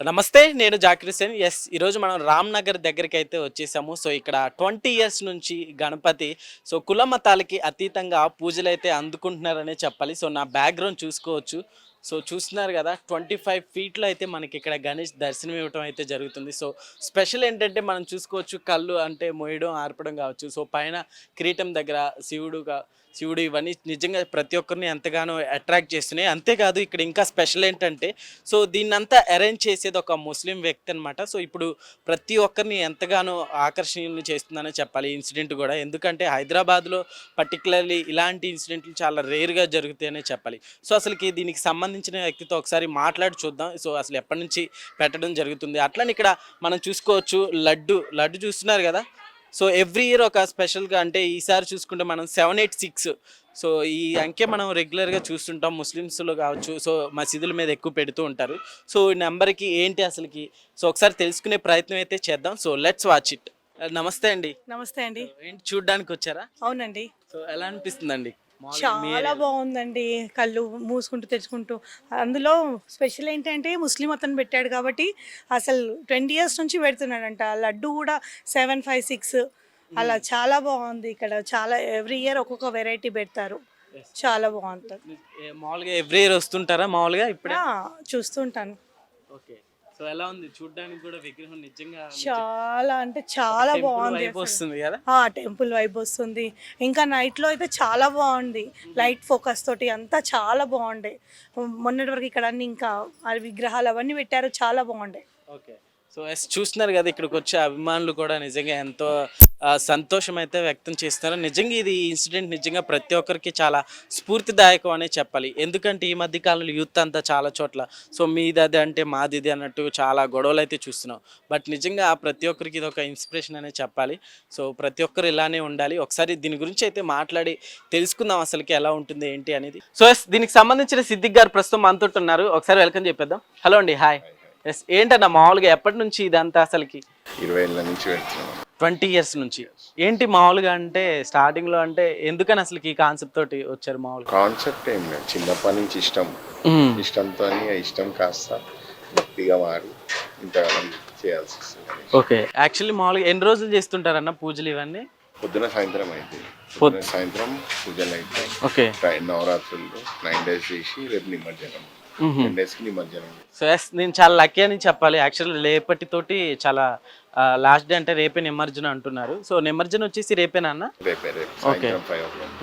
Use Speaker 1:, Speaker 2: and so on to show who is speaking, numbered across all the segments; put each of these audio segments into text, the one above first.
Speaker 1: నమస్తే, నేను జాకిర్ హుసేన్. ఈరోజు మనం రామ్నగర్ దగ్గరికి అయితే వచ్చేసాము. సో ఇక్కడ 20 ఇయర్స్ నుంచి గణపతి కుల మతాలకి అతీతంగా పూజలు అయితే అందుకుంటున్నారనే చెప్పాలి. నా బ్యాక్గ్రౌండ్ చూసుకోవచ్చు. చూస్తున్నారు కదా, 25 ఫీట్లో అయితే మనకి ఇక్కడ గణేష్ దర్శనం ఇవ్వటం అయితే జరుగుతుంది. స్పెషల్ ఏంటంటే మనం చూసుకోవచ్చు, కళ్ళు అంటే మోయడం ఆర్పడం కావచ్చు. పైన కిరీటం దగ్గర శివుడు ఇవన్నీ నిజంగా ప్రతి ఒక్కరిని ఎంతగానో అట్రాక్ట్ చేస్తున్నాయి. అంతేకాదు ఇక్కడ ఇంకా స్పెషల్ ఏంటంటే దీన్నంతా అరేంజ్ చేసేది ఒక ముస్లిం వ్యక్తి అనమాట. ఇప్పుడు ప్రతి ఒక్కరిని ఎంతగానో ఆకర్షణీయులను చేస్తుందనే చెప్పాలి ఈ ఇన్సిడెంట్ కూడా. ఎందుకంటే హైదరాబాద్లో పర్టికులర్లీ ఇలాంటి ఇన్సిడెంట్లు చాలా రేర్గా జరుగుతాయనే చెప్పాలి. అసలుకి దీనికి సంబంధించిన వ్యక్తితో ఒకసారి మాట్లాడి చూద్దాం. అసలు ఎప్పటి నుంచి పెట్టడం జరుగుతుంది. అట్లని ఇక్కడ మనం చూసుకోవచ్చు, లడ్డు చూస్తున్నారు కదా. ఎవ్రీ ఇయర్ ఒక స్పెషల్గా, అంటే ఈసారి చూసుకుంటే మనం 786. ఈ అంకె మనం రెగ్యులర్గా చూస్తుంటాం, ముస్లిమ్స్లో కావచ్చు. మసీదుల మీద ఎక్కువ పెడుతూ ఉంటారు. ఈ నెంబర్కి ఏంటి అసలుకి ఒకసారి తెలుసుకునే ప్రయత్నం అయితే చేద్దాం. Let's watch it. నమస్తే అండి.
Speaker 2: నమస్తే అండి.
Speaker 1: ఏంటి చూడ్డానికి వచ్చారా?
Speaker 2: అవునండి.
Speaker 1: ఎలా అనిపిస్తుందండి?
Speaker 2: చాలా బాగుందండి. కళ్ళు మూసుకుంటూ తెచ్చుకుంటూ, అందులో స్పెషల్ ఏంటంటే ముస్లిం అతను పెట్టాడు కాబట్టి అసలు 20 ఇయర్స్ నుంచి పెడుతున్నాడంట. లడ్డు కూడా 756 అలా చాలా బాగుంది. ఇక్కడ చాలా ఎవ్రీ ఇయర్ ఒక్కొక్క వెరైటీ పెడతారు. చాలా బాగుంటుంది.
Speaker 1: మామూలుగా ఎవ్రీ ఇయర్ వస్తుంటారా? మామూలుగా ఇప్పుడు
Speaker 2: చూస్తుంటాను.
Speaker 1: ఓకే. ఎలా ఉంది చూడడానికి కూడా విగ్రహం? నిజంగా
Speaker 2: చాలా అంటే చాలా బాగుంది.
Speaker 1: వస్తుంది కదా,
Speaker 2: టెంపుల్ వైబ్ వస్తుంది. ఇంకా నైట్లో అయితే చాలా బాగుంది. లైట్ ఫోకస్ తోటి అంతా చాలా బాగుండే. మొన్నటి వరకు ఇక్కడ అన్ని ఇంకా విగ్రహాలు అవన్నీ పెట్టారు, చాలా బాగుండే.
Speaker 1: ఓకే. చూస్తున్నారు కదా, ఇక్కడికి వచ్చే అభిమానులు కూడా నిజంగా ఎంతో సంతోషం అయితే వ్యక్తం చేస్తున్నారు. నిజంగా ఇది ఇన్సిడెంట్ నిజంగా ప్రతి ఒక్కరికి చాలా స్ఫూర్తిదాయకం అనే చెప్పాలి. ఎందుకంటే ఈ మధ్య కాలంలో యూత్ అంతా చాలా చోట్ల మీది అది అంటే మాది ఇది అన్నట్టు చాలా గొడవలు అయితే చూస్తున్నాం. బట్ నిజంగా ప్రతి ఒక్కరికి ఇది ఒక ఇన్స్పిరేషన్ అనే చెప్పాలి. ప్రతి ఒక్కరు ఇలానే ఉండాలి. ఒకసారి దీని గురించి అయితే మాట్లాడి తెలుసుకుందాం అసలుకి ఎలా ఉంటుంది ఏంటి అనేది. దీనికి సంబంధించిన సిద్దిక్ గారు ప్రస్తుతం మనతో ఉన్నారు. ఒకసారి వెల్కమ్ చెప్పేద్దాం. హలో అండి, హాయ్. ఏంటన్నా మామూలుగా ఎప్పటి నుంచి ఇదంతా అసలుకి?
Speaker 3: 20 ఏళ్ళ నుంచి పెడుతున్నాం.
Speaker 1: 20 ఇయర్స్ నుంచి. ఏంటి మామూలుగా అంటే స్టార్టింగ్ లో అంటే ఎందుకని అసలు ఈ కాన్సెప్ట్ తోటి వచ్చారు? మామూలుగా
Speaker 3: కాన్సెప్ట్ ఏం లేదు, చిన్నప్పటి నుంచి ఇష్టంతో ఇష్టం కాస్త భక్తిగా మారి ఇంతకాలం చేయాల్సి వస్తుంది.
Speaker 1: ఓకే. యాక్చువల్లీ మామూలుగా ఎన్ని రోజులు చేస్తుంటారన్న పూజలు ఇవన్నీ?
Speaker 3: పొద్దున సాయంత్రం అయితే సాయంత్రం పూజలు అయితే.
Speaker 1: ఓకే.
Speaker 3: నవరాత్రులు 9 days చేసి రేపు నిమజ్జనం, 10 days కి నిమజ్జనం.
Speaker 1: నేను చాలా లక్కీ అని చెప్పాలి. యాక్చువల్లీ రేపటితోటి చాలా లాస్ట్ డే అంటే రేపే నిమజ్జనం అంటున్నారు. నిమజ్జనం వచ్చేసి రేపేనా అన్న?
Speaker 3: రేపు సాయంత్రం 5 o'clock.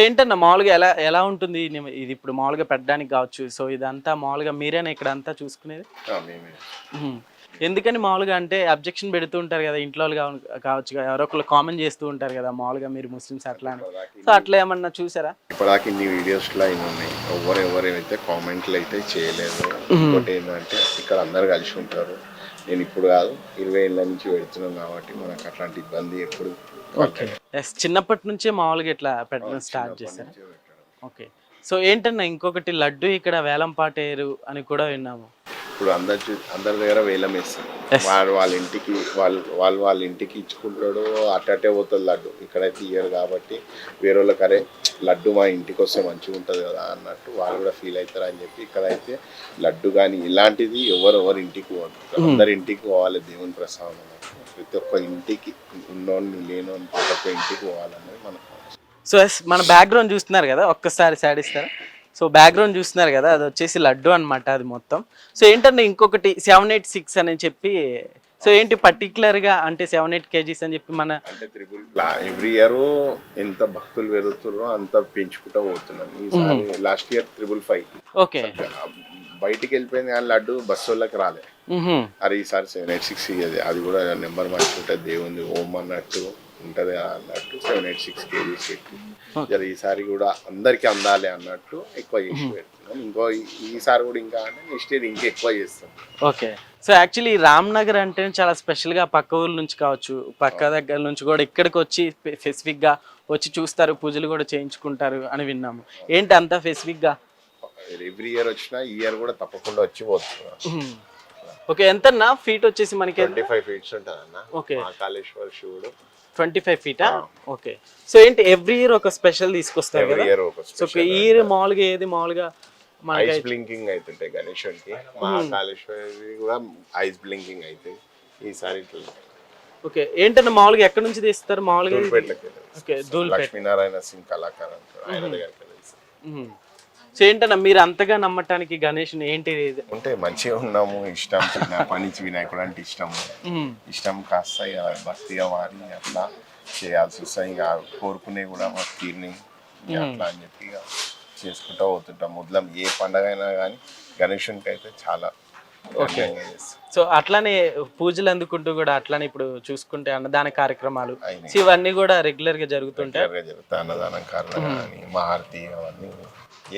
Speaker 1: ఏంటన్నా మామూలుగా ఎలా ఉంటుంది ఇది ఇప్పుడు మామూలుగా పెట్టడానికి కావచ్చు? ఇదంతా మామూలుగా మీరేనా ఇక్కడ అంతా చూసుకునేది? ఎందుకని మామూలుగా అంటే అబ్జెక్షన్ పెడుతూ ఉంటారు కదా ఇంట్లో వాళ్ళు కావచ్చు, ఎవరో ఒకళ్ళు కామెంట్ చేస్తూ ఉంటారు కదా మామూలుగా మీరు ముస్లిమ్స్ అట్లా అని. అట్లా ఏమన్నా చూసారా?
Speaker 3: ఇప్పటిదాకా ఇన్ని వీడియోస్లో ఇన్ని ఉన్నాయి, ఎవరైతే కామెంట్లు అయితే చేయలేదు. ఇంకోటి ఏంటంటే ఇక్కడ అందరు కలిసి ఉంటారు. నేను ఇప్పుడు కాదు, 20 ఏళ్ళ నుంచి పెడుతున్నాం కాబట్టి మనకు అట్లాంటి ఇబ్బంది ఎప్పుడు.
Speaker 1: ఓకే. చిన్నప్పటి నుంచే మామూలుగా ఇట్లా పెట్టడం స్టార్ట్ చేశారు. ఓకే. ఏంటన్నా ఇంకొకటి, లడ్డు ఇక్కడ వేలం పాటేరు అని కూడా విన్నాము.
Speaker 3: ఇప్పుడు అందరి దగ్గర వేలం వేస్తారు. వాళ్ళ ఇంటికి ఇచ్చుకుంటాడు, అట్టే పోతుంది లడ్డు. ఇక్కడైతే ఇయ్యరు కాబట్టి వేరే వాళ్ళకి అరే లడ్డు మా ఇంటికి వస్తే మంచిగా ఉంటుంది కదా అన్నట్టు వాళ్ళు కూడా ఫీల్ అవుతారు అని చెప్పి ఇక్కడైతే లడ్డు కానీ ఇలాంటిది ఎవరెవరి ఇంటికి పోతుంది, అందరి ఇంటికి పోవాలి దేవుని ప్రసాదం అన్నట్టు. ప్రతి ఒక్క ఇంటికి ఉన్నోని లేనోని ప్రతి ఒక్క ఇంటికి పోవాలన్నది మనకు.
Speaker 1: మన బ్యాక్గ్రౌండ్ చూస్తున్నారు కదా, ఒక్కసారి సైడ్ ఇస్తారా? బ్యాక్గ్రౌండ్ చూస్తున్నారు కదా, అది వచ్చేసి లడ్డు అనమాట అది మొత్తం. ఏంటంటే ఇంకొకటి 786 అని చెప్పి, ఏంటి పర్టికులర్గా అంటే 78 kgs అని చెప్పి మన
Speaker 3: అంటే ఎవ్రీ ఇయర్ ఎంత భక్తులు పెరుగుతున్నారో అంత పెంచుకుంటూ పోతున్నాం. ఈసారి లాస్ట్ ఇయర్ 555.
Speaker 1: ఓకే.
Speaker 3: బయటికి వెళ్ళిపోయింది కానీ లడ్డు బస్సు వాళ్ళకి రాలే. అరే ఈసారి 786 ఇయ్యది, అది కూడా నెంబర్ మంచిగా ఉంటుంది, దేవుంది ఓం అన్నట్టు ఉంటుంది అన్నట్టు 786 kgs పెట్టి ఈసారి కూడా అందరికి అందాలి అన్నట్టు ఎక్కువ చేసి పెడుతున్నాం. ఈసారి కూడా ఇంకా అంటే నెక్స్ట్ ఇయర్ ఇంకా ఎక్కువ చేస్తాం.
Speaker 1: ఓకే. యాక్చువల్లీ రామ్నగర్ అంటే చాలా స్పెషల్గా పక్క ఊర్ల నుంచి కావచ్చు, పక్క దగ్గర నుంచి కూడా ఇక్కడికి వచ్చి స్పెసిఫిక్గా వచ్చి చూస్తారు, పూజలు కూడా చేయించుకుంటారు అని విన్నాము. ఏంటి అంతా స్పెసిఫిక్గా?
Speaker 3: ఎవ్రీ ఇయర్ వచ్చినా ఈ ఇయర్ కూడా తప్పకుండా వచ్చి పోతున్నాం.
Speaker 1: ఓకే. ఎంతన్నా ఫీట్ వచ్చేసి మనకి?
Speaker 3: 25 feet ఉంటుంది అన్న.
Speaker 1: ఓకే.
Speaker 3: మహాకాళేశ్వర శివుడు
Speaker 1: 25 feet. ఓకే. ఏంటి ఎవ్రీ ఇయర్ ఒక స్పెషల్ తీసుకొస్తారు కదా?
Speaker 3: ఈ ఇయర్
Speaker 1: మామూలుగా ఏది మామూలుగా
Speaker 3: ఐస్ బ్లింకింగ్ అవుతుంటాయి గణేశునికి. మహాకాళేశ్వరి కూడా ఐస్ బ్లింకింగ్ అవుతాయి. ఈసారి ఇట్లా
Speaker 1: ఓకే. ఏంటన్నా మామూలుగా ఎక్కడి నుంచి తీస్తారు మామూలుగా?
Speaker 3: ధూళిపేటలోకి
Speaker 1: ఓకే, ధూళిపేట.
Speaker 3: లక్ష్మీనారాయణ సింగ్ కళాకారు అంటారు, ఆయన దగ్గరికి తెలుసు.
Speaker 1: సో ఏంటన్నా మీరు అంతగా నమ్మటానికి గణేష్ని ఏంటి ఇది?
Speaker 3: ఉంటే మంచిగా ఉన్నాము, ఇష్టం చిన్నప్పటి నుంచి వినాయకుడు అంటే ఇష్టము. ఇష్టం కాస్త ఇక భక్తిగా మారి అట్లా చేయాల్సి వస్తాయి. ఇక కోరుకునే కూడా భక్తిని అట్లా అని చెప్పి ఇక చేసుకుంటూ పోతుంటాం. మొదలం ఏ పండగ అయినా కానీ గణేశునికి అయితే చాలా ఘనంగా చేస్తాం.
Speaker 1: సో అట్లానే పూజలు అందుకుంటూ కూడా అట్లానే ఇప్పుడు చూసుకుంటే అన్నదాన కార్యక్రమాలు సో ఇవన్నీ కూడా రెగ్యులర్ గా జరుగుతుంటాయి.
Speaker 3: రెగ్యులర్గా జరుగుతాయి. అన్నదానం కారణం కానీ మహారతి అవన్నీ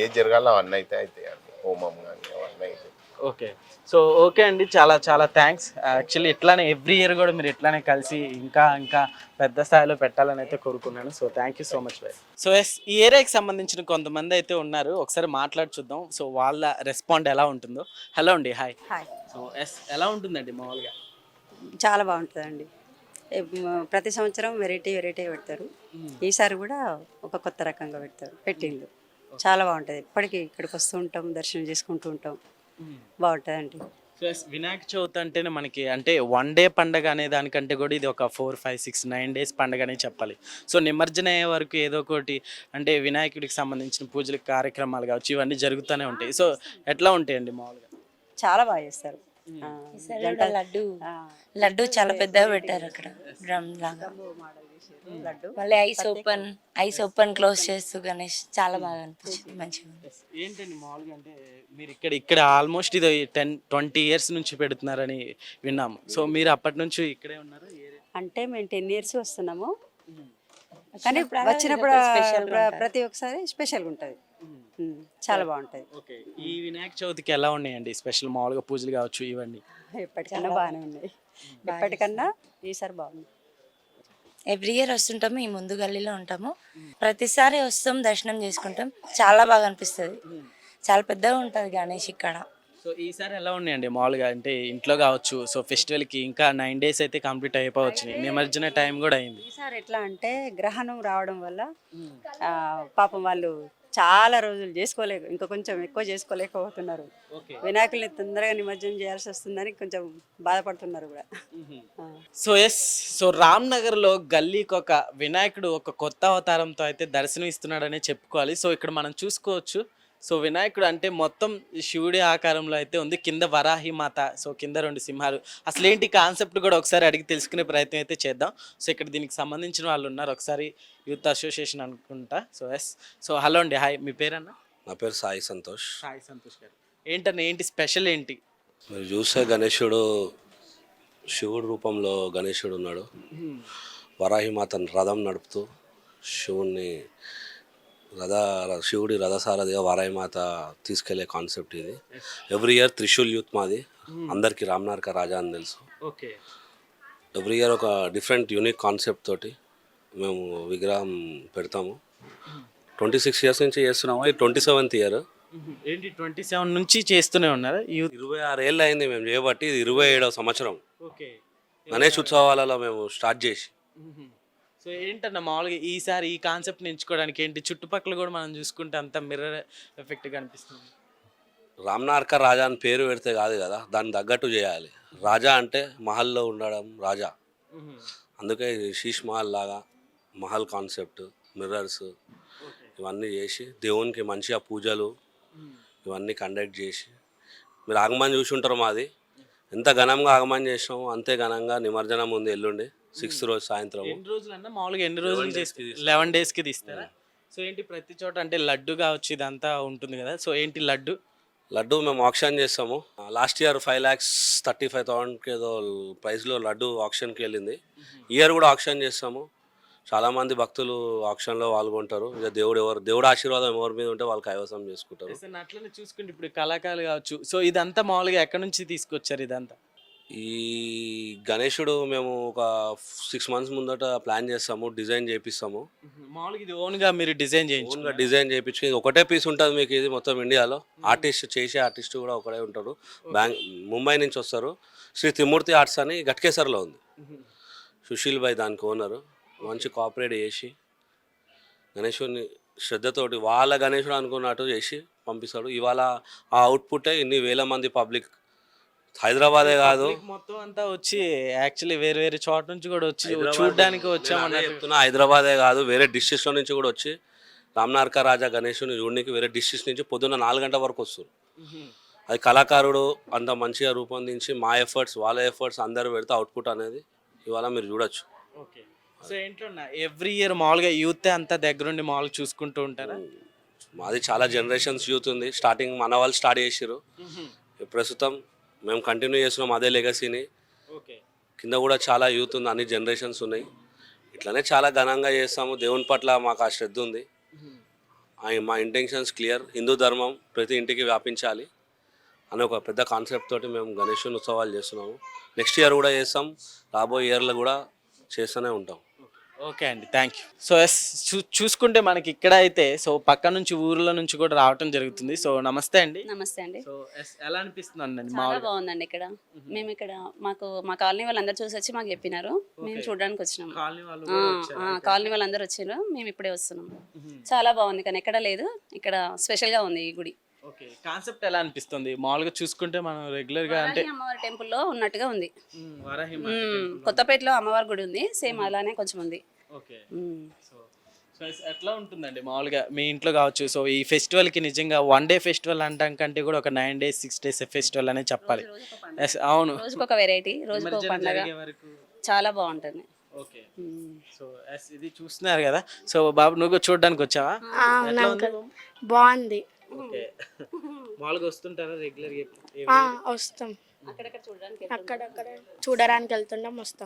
Speaker 3: ఏ జరగాలో అవన్నీ అయితే అవుతాయి అండి. హోమం కానీ అవన్నీ అయితే.
Speaker 1: ఓకే. సో ఓకే అండి, చాలా చాలా థ్యాంక్స్. యాక్చువల్లీ ఇట్లానే ఎవ్రీ ఇయర్ కూడా మీరు ఇట్లానే కలిసి ఇంకా ఇంకా పెద్ద స్థాయిలో పెట్టాలని అయితే కోరుకున్నాను. So thank you so much bye. So yes, ఈ ఏరియాకి సంబంధించిన కొంతమంది అయితే ఉన్నారు, ఒకసారి మాట్లాడి చూద్దాం. సో వాళ్ళ రెస్పాండ్ ఎలా ఉంటుందో. హలో అండి, హాయ్.
Speaker 4: హాయ్.
Speaker 1: సో ఎస్, ఎలా ఉంటుందండి మామూలుగా?
Speaker 4: చాలా బాగుంటుందండి. ప్రతి సంవత్సరం వెరైటీ పెడతారు. ఈసారి కూడా ఒక కొత్త రకంగా పెట్టిండు. చాలా బాగుంటుంది. ఇప్పటికీ ఇక్కడికి వస్తూ ఉంటాం, దర్శనం చేసుకుంటూ ఉంటాం. బాగుంటుందండి.
Speaker 1: సో ఎస్, వినాయక చవితి అంటేనే మనకి అంటే 1 డే పండగ అనే దానికంటే కూడా ఇది ఒక 4, 5, 6, 9 డేస్ పండగ అనే చెప్పాలి. సో నిమజ్జనం అయ్యే వరకు ఏదో ఒకటి అంటే వినాయకుడికి సంబంధించిన పూజలు కార్యక్రమాలు కావచ్చు ఇవన్నీ జరుగుతూనే ఉంటాయి. సో ఎట్లా ఉంటాయండి మామూలుగా?
Speaker 4: చాలా బాగా చేస్తారు.
Speaker 5: లడ్డు చాలా పెద్దగా పెట్టారు అక్కడ, డ్రమ్ లాగా.
Speaker 4: లడ్డు
Speaker 5: మళ్ళీ ఐస్ ఓపెన్ క్లోజ్ చేస్తూ గణేష్ చాలా బాగా అనిపించింది, మంచిగా.
Speaker 1: ఏంటండి మామూలుగా అంటే మీరు ఇక్కడ ఆల్మోస్ట్ ఇది 10-20 ఇయర్స్ నుంచి పెడుతున్నారని విన్నాము. సో మీరు అప్పటి నుంచి ఇక్కడే ఉన్నారు?
Speaker 4: అంటే మేము 10 years వస్తున్నాము, కానీ వచ్చినప్పుడు ప్రతి ఒక్కసారి స్పెషల్గా ఉంటుంది. చాలా బాగుంటుంది.
Speaker 1: ఓకే. ఈ వినాయక చవితికి ఎలా ఉన్నాయండి స్పెషల్ మామూలుగా పూజలు కావచ్చు ఇవన్నీ?
Speaker 4: ఎప్పటికన్నా బాగానే ఉన్నాయి. ఎప్పటికన్నా ఈసారి బాగుంది.
Speaker 5: ఎవ్రీ ఇయర్ వస్తుంటాము, ఈ ముందు గల్లీలో ఉంటాము. ప్రతిసారి వస్తాం, దర్శనం చేసుకుంటాం, చాలా బాగా అనిపిస్తుంది. చాలా పెద్దగా ఉంటుంది గణేష్ ఇక్కడ.
Speaker 1: సో ఈసారి ఎలా ఉన్నాయండి మామూలుగా అంటే ఇంట్లో కావచ్చు? సో ఫెస్టివల్కి ఇంకా 9 days అయితే కంప్లీట్ అయిపోవచ్చు, నిమజ్జన టైం కూడా అయింది.
Speaker 4: ఈసారి ఎట్లా అంటే గ్రహణం రావడం వల్ల పాపం వాళ్ళు చాలా రోజులు ఇంకా కొంచెం ఎక్కువ చేసుకోలేకపోతున్నారు. వినాయకుల్ని తొందరగా నిమజ్జనం చేయాల్సి వస్తుందని కొంచెం బాధపడుతున్నారు కూడా.
Speaker 1: సో ఎస్, సో రామ్నగర్లో గల్లీకి ఒక వినాయకుడు ఒక కొత్త అవతారంతో అయితే దర్శనం ఇస్తున్నాడనే చెప్పుకోవాలి. సో ఇక్కడ మనం చూసుకోవచ్చు. సో వినాయకుడు అంటే మొత్తం శివుడి ఆకారంలో అయితే ఉంది, కింద వరాహి మాత, సో కింద 2 సింహాలు. అసలు ఏంటి కాన్సెప్ట్ కూడా ఒకసారి అడిగి తెలుసుకునే ప్రయత్నం అయితే చేద్దాం. సో ఇక్కడ దీనికి సంబంధించిన వాళ్ళు ఉన్నారు, ఒకసారి యూత్ అసోసియేషన్ అనుకుంటా. సో ఎస్, సో హలో అండి, హాయ్. మీ పేరన్నా?
Speaker 6: నా పేరు సాయి సంతోష్.
Speaker 1: సాయి సంతోష్ గారు. ఏంటన్నా ఏంటి స్పెషల్ ఏంటి?
Speaker 6: మీరు చూస్తే గణేశుడు శివుడు రూపంలో గణేశుడు ఉన్నాడు. వరాహిమాతను రథం నడుపుతూ శివుణ్ణి శివుడి రథసారథిగా వరాహిమాత తీసుకెళ్లే కాన్సెప్ట్ ఇది. ఎవ్రీ ఇయర్ త్రిశూల్ యూత్ మాది, అందరికీ రామ్నార్క రాజా అని తెలుసు.
Speaker 1: ఓకే.
Speaker 6: ఎవ్రీ ఇయర్ ఒక డిఫరెంట్ యూనిక్ కాన్సెప్ట్ తోటి మేము విగ్రహం పెడతాము. 26 years నుంచి చేస్తున్నాము, ఇది 27th year.
Speaker 1: ఏంటి 27 నుంచి చేస్తూనే ఉన్నారా?
Speaker 6: 26 ఏళ్ళు అయింది మేము చేయబట్టి, ఇది 27వ సంవత్సరం
Speaker 1: ఓకే.
Speaker 6: గణేష్ ఉత్సవాలలో మేము స్టార్ట్ చేసి.
Speaker 1: సో ఏంటన్నా మామూలుగా ఈసారి ఈ కాన్సెప్ట్ని ఎంచుకోవడానికి ఏంటి? చుట్టుపక్కల కూడా మనం చూసుకుంటే అంత మిర్రర్ ఎఫెక్ట్ కనిపిస్తుంది.
Speaker 6: రామ్నార్క రాజా అని పేరు పెడితే కాదు కదా, దాన్ని తగ్గట్టు చేయాలి. రాజా అంటే మహల్లో ఉండడం రాజా, అందుకే శీష్ మహల్ లాగా మహల్ కాన్సెప్ట్, మిర్రర్స్ ఇవన్నీ చేసి దేవునికి మంచిగా పూజలు ఇవన్నీ కండక్ట్ చేసి. మీరు ఆగమని చూసి ఉంటారు మాది, ఎంత ఘనంగా ఆగమని చేసినాము అంతే ఘనంగా నిమజ్జనం ఉంది ఎల్లుండి 6th రోజు సాయంత్రం.
Speaker 1: ఎన్ని రోజులన్నా మామూలుగా ఎన్ని రోజులు 11 daysకి తీస్తారా? సో ఏంటి ప్రతి చోట అంటే లడ్డు కావచ్చు ఇదంతా ఉంటుంది కదా, సో ఏంటి లడ్డు
Speaker 6: మేము ఆక్షన్ చేస్తాము. లాస్ట్ ఇయర్ 5,35,000 ఏదో ప్రైస్లో లడ్డు ఆక్షన్కి వెళ్ళింది. ఇయర్ కూడా ఆక్షన్ చేస్తాము. చాలామంది భక్తులు ఆక్షన్లో పాల్గొంటారు. ఇక దేవుడు ఆశీర్వాదం ఎవరి మీద ఉంటే వాళ్ళు కైవసం చేసుకుంటారు.
Speaker 1: అట్లనే చూసుకుంటే ఇప్పుడు కళాకారులు కావచ్చు, సో ఇదంతా మామూలుగా ఎక్కడి నుంచి తీసుకొచ్చారు ఇదంతా?
Speaker 6: ఈ గణేశుడు మేము ఒక 6 months ముందట ప్లాన్ చేస్తాము, డిజైన్ చేపిస్తాము.
Speaker 1: మామూలుగా ఇది ఓన్గా మీరు డిజైన్
Speaker 6: చేయించి ఒకటే పీస్ ఉంటుంది మీకు. ఇది మొత్తం ఇండియాలో ఆర్టిస్ట్ కూడా ఒకటే ఉంటాడు. ముంబై నుంచి వస్తారు. శ్రీ త్రిమూర్తి ఆర్ట్స్ అని గట్కేసర్లో ఉంది. సుశీల్ భాయ్ దానికి ఓనరు. మంచి కోఆపరేట్ చేసి గణేశుడిని శ్రద్ధతోటి వాళ్ళ గణేశుడు అనుకున్నట్టు చేసి పంపిస్తాడు. ఇవాళ ఆ అవుట్పుటే ఇన్ని వేల మంది పబ్లిక్, హైదరాబాదే కాదు,
Speaker 1: Public మొత్తం అంతా వచ్చి యాక్చువల్లీ వేరే వేరే చోట నుంచి కూడా వచ్చి చూడడానికి
Speaker 6: నేను అదే
Speaker 1: వచ్చామన్నట్టు.
Speaker 6: చెప్తున్నా, హైదరాబాదే కాదు వేరే డిస్ట్రిక్ట్స్లో నుంచి కూడా వచ్చి రామ్నార్క రాజా గణేషుని చూడడానికి వేరే డిస్ట్రిక్ట్స్ నుంచి పొద్దున్న 4 గంటల వరకు వస్తారు. అది కళాకారుడు అంత మంచిగా రూపొందించి మా ఎఫర్ట్స్ వాళ్ళ ఎఫర్ట్స్ అందరూ పెడితే అవుట్పుట్ అనేది ఇవాళ మీరు చూడొచ్చు.
Speaker 1: ఓకే. సో ఏంటో ఎవ్రీ ఇయర్ మామూలుగా యూత్ అంతా దగ్గరుండి మామూలుగా చూసుకుంటూ ఉంటారా?
Speaker 6: మాది చాలా జనరేషన్స్ యూత్ ఉంది. స్టార్టింగ్ మన వాళ్ళు స్టార్ట్ చేసిర్రు, ప్రస్తుతం మేము కంటిన్యూ చేస్తున్నాం అదే లెగసీని.
Speaker 1: ఓకే.
Speaker 6: కింద కూడా చాలా యూత్ ఉంది, అన్ని జనరేషన్స్ ఉన్నాయి. ఇట్లనే చాలా ఘనంగా చేస్తాము. దేవుని పట్ల మాకు ఆ శ్రద్ధ ఉంది. మా ఇంటెన్షన్స్ క్లియర్, హిందూ ధర్మం ప్రతి ఇంటికి వ్యాపించాలి అనే ఒక పెద్ద కాన్సెప్ట్ తోటి మేము గణేషుని ఉత్సవాలు చేస్తున్నాము. నెక్స్ట్ ఇయర్ కూడా చేస్తాం, రాబోయే ఇయర్లో కూడా చేస్తూనే ఉంటాం.
Speaker 1: ఓకే అండి, థ్యాంక్ యూ. సో ఎస్ చూసుకుంటే మనకి ఇక్కడ అయితే సో పక్క నుంచి ఊర్ల నుంచి కూడా రావటం జరుగుతుంది. సో నమస్తే అండి.
Speaker 7: నమస్తే అండి.
Speaker 1: సో ఎస్ ఎలా అనిపిస్తుంది అండి
Speaker 7: చాలా
Speaker 1: మామూలుగా?
Speaker 7: బాగుందండి ఇక్కడ. మేము ఇక్కడ మా కాలనీ వాళ్ళందరూ చూసి వచ్చి మాకు చెప్పినారు, మేము చూడడానికి వచ్చినాము.
Speaker 1: కాలనీ వాళ్ళు
Speaker 7: ఆ,
Speaker 1: కూడా వచ్చారా?
Speaker 7: కాలనీ వాళ్ళందరూ వచ్చారు, మేము ఇప్పుడే వస్తున్నాం. చాలా బాగుంది, కానీ ఎక్కడ లేదు, ఇక్కడ స్పెషల్ గా ఉంది ఈ గుడి.
Speaker 1: ఓకే. కాన్సెప్ట్ ఎలా అనిపిస్తుంది మామూలుగా చూసుకుంటే మనం రెగ్యులర్ గా అంటే
Speaker 7: వారాహి అమ్మవారి టెంపుల్లో ఉన్నట్టుగా ఉంది.
Speaker 1: వరాహి
Speaker 7: కొత్తపేటలో అమ్మవారి గుడి ఉంది, సేమ్ అలానే కొంచెం ఉంది.
Speaker 1: ఓకే.
Speaker 7: మ్మ్.
Speaker 1: సో సో ఎట్లా ఉంటుందండి మామూలుగా మీ ఇంట్లో కావచ్చు? సో ఈ ఫెస్టివల్కి నిజంగా 1 డే ఫెస్టివల్ అంటాం కంటే కూడా ఒక 9 days 6 days ఫెస్టివల్ అనే చెప్పాలి. Yes, అవును.
Speaker 7: రోజుకొక వెరైటీ, రోజుకొక
Speaker 1: నిమజ్జనం
Speaker 7: పండగ,
Speaker 1: జరిగే వరకు.
Speaker 7: చాలా బాగుంటుంది.
Speaker 1: ఓకే. సో ఇది చూస్తున్నారు కదా. సో బాబు నువ్వు చూడడానికి వచ్చావా? ఎట్లా ఉంది బాబు?
Speaker 8: బాగుంది.
Speaker 1: ఓకే. మామూలుగా వస్తుంటారా రెగ్యులర్?
Speaker 8: వస్తాం,
Speaker 7: అక్కడక్కడ చూడడానికి
Speaker 8: అక్కడక్కడ చూడడానికి వెళ్తుంటాం, వస్తాం.